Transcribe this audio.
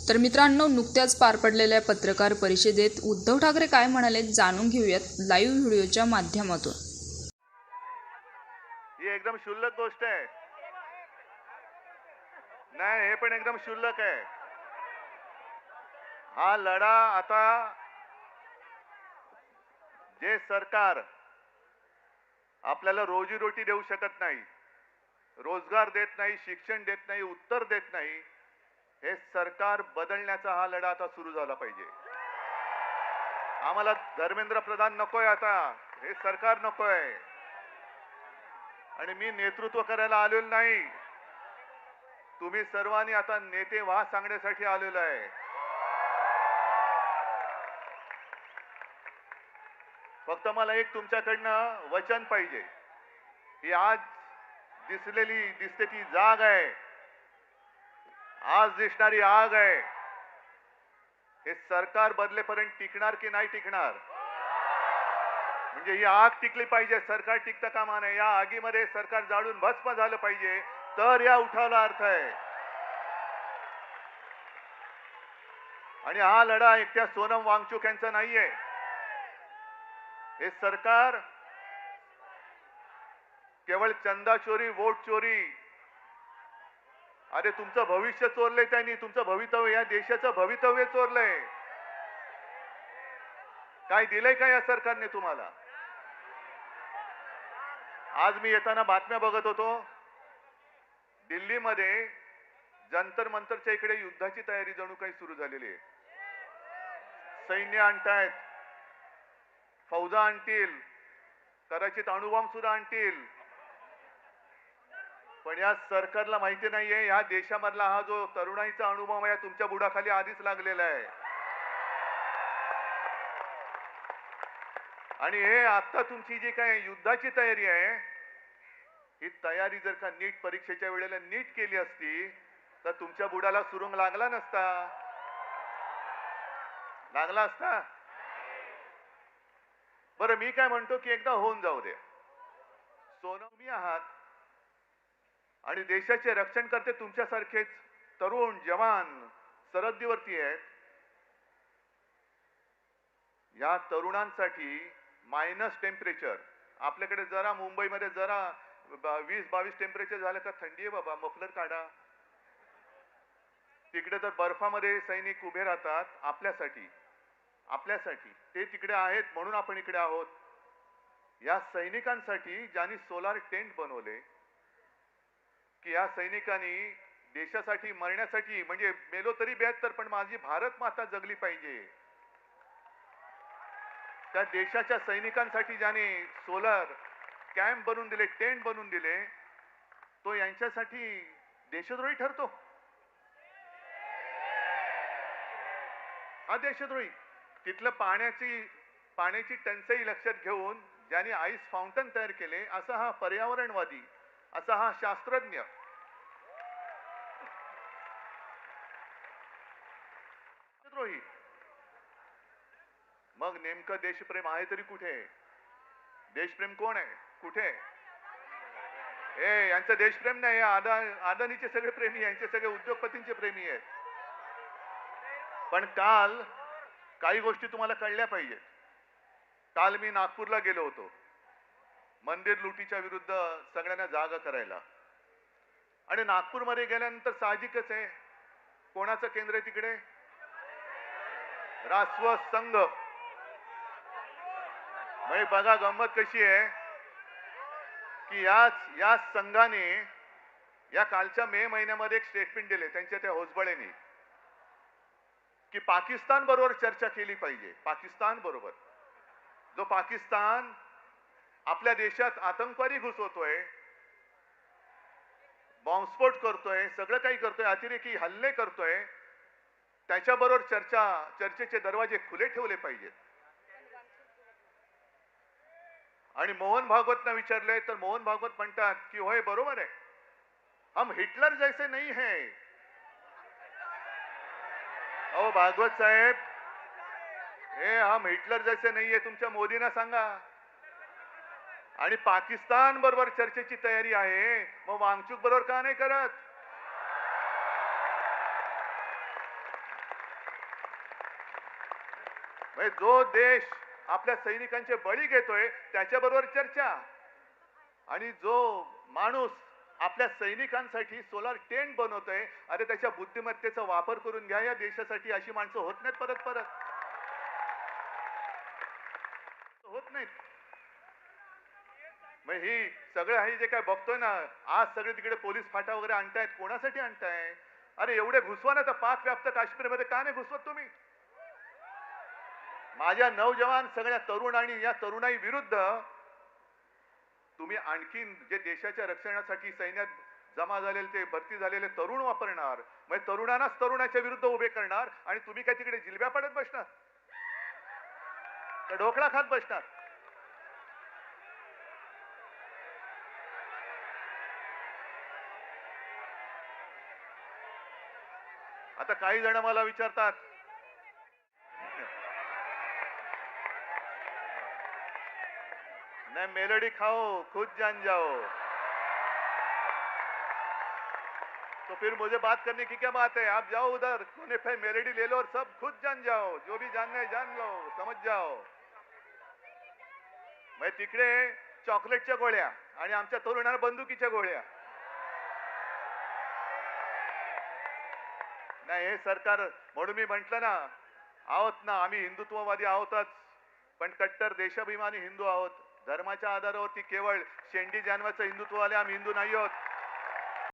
तर मित्रांनो, नुकत्याच पार पडलेल्या पत्रकार परिषदेत उद्धव ठाकरे काय म्हणाले जाणून घेऊयात लाईव्ह व्हिडिओच्या माध्यमातून। ही एकदम क्षुल्लक गोष्ट आहे। नाही, हे पण एकदम क्षुल्लक आहे। हा लढा आता जे सरकार आपल्याला रोजीरोटी देऊ शकत नाही, रोजगार देत नाही, शिक्षण देत नाही, उत्तर देत नाही, हे सरकार बदलण्याचा हा लढा आता सुरू झाला पाहिजे। आम्हाला धर्मेंद्र प्रधान नकोय, आता हे सरकार नकोय। आणि मी नेतृत्व करायला आलेलो नाही, तुम्ही सर्वांनी आता नेते व्हा सांगण्यासाठी आलेलो आहे। फक्त मला एक तुमच्याकडनं वचन पाहिजे, ही आज दिसते ती जाग आहे, आज दिसणारी आग आहे, हे सरकार बदलेपर्यंत टिकणार की नाही टिकणार? म्हणजे ही आग टिकली पाहिजे, सरकार टिकता कामा नये। या आगीमध्ये सरकार जाळून भस्म झालं पाहिजे, तर या उठावाला अर्थ आहे। आणि हा लढा एकट्या सोनम वांगचुक यांचा नाहीये। हे सरकार केवळ चंदा चोरी, वोट चोरी, अरे तुमचं भविष्य चोरलंय त्यांनी, तुमचं भवितव्य, या देशाचं भवितव्य चोरलंय। काय दिलंय का या सरकारने तुम्हाला? आज मी येताना बातम्या बघत होतो, दिल्लीमध्ये जंतर मंतरच्या इकडे युद्धाची तयारी जणू काही सुरू झालेली आहे। सैन्य आणतायत, फौजा आणतील, कदाचित अणुबॉम्ब सुद्धा आणतील। पण या सरकारला माहिती नाहीये, या देशामधला हा जो तरुणाईचा अणुबॉम्ब आहे तुमच्या बुडाखाली आधीच लागलेला आहे। आणि हे आता तुमची जी काय युद्धाची तयारी आहे, ही तयारी जर का नीट परीक्षेच्या वेळेला नीट केली असती तर तुमच्या बुडाला सुरुंग लागला नसता, लागला असता? बरं, मी काय म्हणतो की एकदा होऊन जाऊ दे। सोनम तुम्ही आहात आणि देशाचे रक्षण करते तुमच्यासारखेच तरुण जवान सरहद्दीवरती आहेत। या तरुणांसाठी मायनस टेम्परेचर, आपल्याकडे जरा मुंबईमध्ये जरा 20-22 टेम्परेचर झालं का थंडी आहे बाबा, मफलर काढा। तिकडे तर बर्फामध्ये सैनिक उभे राहतात आपल्यासाठी, ते तिकडे आहेत म्हणून आपण इकडे आहोत। या सैनिकांसाठी ज्यांनी सोलार टेंट बनवले, की या सैनिकांनी देशासाठी मरण्यासाठी, म्हणजे मेलो तरी 72 पण माझी भारत माता जगली पाहिजे, त्या देशाच्या सैनिकांसाठी ज्याने सोलर कॅम्प बनवून दिले, टेंट बनवून दिले, तो यांच्यासाठी देशद्रोही ठरतो? हा देशद्रोही। तिथलं पाण्याची टंचाई लक्षात घेऊन ज्याने आईस फाउंटन तयार केले, असा हा पर्यावरणवादी, असा हा शास्त्रज्ञ देशद्रोही। मग नेमकं देशप्रेम आहे तरी कुठे? देशप्रेम कोण आहे, कुठे? यांचं देशप्रेम नाही, अदानीचे सगळे प्रेमी, यांचे सगळे उद्योगपतींचे प्रेमी आहेत। पण काल काही गोष्टी तुम्हाला कळल्या पाहिजेत। काल मी नागपूरला गेलो होतो मंदिर लुटीच्या विरुद्ध सगळ्यांना जागा करायला, आणि नागपूरमध्ये गेल्यानंतर साहजिकच आहे, कोणाचं केंद्र आहे तिकडे? रासव संघ। म्हणजे बघा गंमत कशी आहे की याच संघाने या कालच्या मे महिन्यामध्ये एक स्टेटमेंट दिले त्यांच्या त्या होसबळेने, की पाकिस्तान बरोबर चर्चा केली पाहिजे। पाकिस्तान बरोबर, जो पाकिस्तान आपल्या देशात आतंकवादी घुसवतोय, बॉम्बस्फोट करतोय, सगळं काही करतोय, अतिरेकी हल्ले करतोय, त्याच्याबरोबर चर्चेचे दरवाजे खुले ठेवले पाहिजेत। आणि मोहन भागवतना विचारले तर मोहन भागवत म्हणतात की होय बरोबर आहे, हम हिटलर जैसे नहीं है। अहो भागवत साहेब, हे हम हिटलर जैसे नहीं है तुमच्या मोदींना सांगा। आणि पाकिस्तान बरोबर चर्चेची तयारी आहे, मग वांगचुक बरोबर का नाही करत? म्हणजे जो देश आपल्या सैनिकांचे बळी घेतोय त्याच्याबरोबर चर्चा, आणि जो माणूस आपल्या सैनिकांसाठी सोलार टेंट बनवतोय, अरे त्याच्या बुद्धिमत्तेचा वापर करून घ्या या देशासाठी. अशी माणसं होत नाहीत परत परत, होत नाहीत. मग ही सगळं हे जे काय बघतोय ना आज, सगळे तिकडे पोलीस फाटा वगैरे आणतायत, कोणासाठी आणताय? अरे एवढे घुसवा ना तर पाक व्याप्त काश्मीरमध्ये का नाही घुसवत तुम्ही? माझ्या नौजवान सगळ्या तरुण आणि या तरुणाई विरुद्ध तुम्ही आणखीन जे देशाच्या रक्षणासाठी सैन्यात जमा झालेले ते भरती झालेले तरुण वापरणार, म्हणजे तरुणांनाच तरुणाच्या विरुद्ध उभे करणार, आणि तुम्ही काय तिकडे जिलब्या पडत बसणार तर ढोकळा खात बसणार? आता काही जण मला विचारतात, नहीं मेलोडी खाओ खुद जान जाओ, तो फिर मुझे बात करने की क्या बात है? आप जाओ उधर कोने पे मेलोडी ले लो और सब खुद जान जाओ, जो भी जानना है जान लो, समझ जाओ. मैं तिकडे चॉकलेटच्या गोळ्या आणि आमच्या तरुणांना बंदुकीच्या गोळ्या. नाही हे सरकार, म्हणून मी म्हंटल ना, आहोत ना आम्ही हिंदुत्ववादी आहोतच, पण कट्टर देशाभिमानी हिंदू आहोत. धर्माच्या आधारावरती केवळ शेंडी जानवाचं हिंदुत्ववाले आम्ही हिंदू नाही आहोत.